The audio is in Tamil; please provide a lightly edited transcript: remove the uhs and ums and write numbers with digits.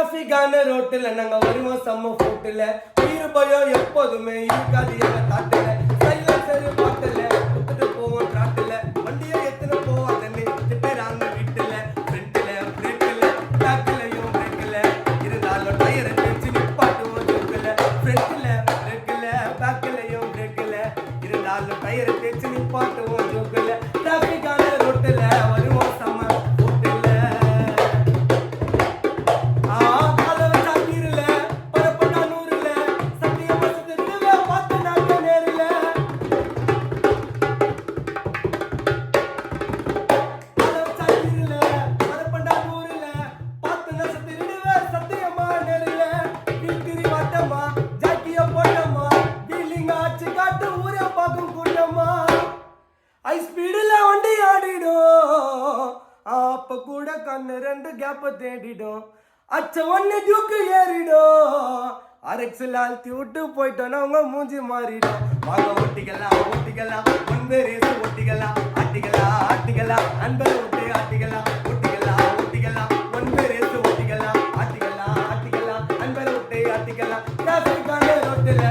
டிராபிக்கான ரோட்டுல நாங்க வருவோம் செம்ம போட்டுல உயிர் பயம் எப்போதுமே இருக்காது எங்க தாட்டுல சைலன்சரு பாட்டுல குத்துட்டு போவோம் டிராட்டுல வண்டியை எத்தனை போவாதன்னு திட்டுறாங்க வீட்டுல ஃப்ரண்ட்ல பிரேக்ல பேக்லயும் பிரேக்ல இருந்தாலும் டயரை தேய்ச்சி நிப்பாட்டுவோம் ஜோக்குல ஃப்ரண்ட்ல பிரேக்ல பேக்லயும் பிரேக்ல இருந்தாலும் டயரை தேய்ச்சி நிப்பாட்டுவோம் ஜோக்குல டிராபிக்கான ரோட்டுல வருவோம் செம்ம அப்ப கூட கண்ணு ரெண்டு கேப்ப தேடிடும் அச்ச ஒன்னு தூக்கு ஏறிடும் அரக்ஸில் அழுத்தி விட்டு போயிட்டோன்னா உங்க மூஞ்சி மாறிடும் வாங்க ஒட்டிக்கலாம் ஒன்பது ரேசு ஒட்டிக்கலாம் ஆட்டிக்கலாம் அன்பரை விட்டு ஆட்டிக்கலாம் ஒட்டிக்கலாம் ஒன்பது ரேசு ஒட்டிக்கலாம் ஆட்டிக்கலாம் அன்பரை விட்டு ஆட்டிக்கலாம் டிராபிக்கான ரோட்டில்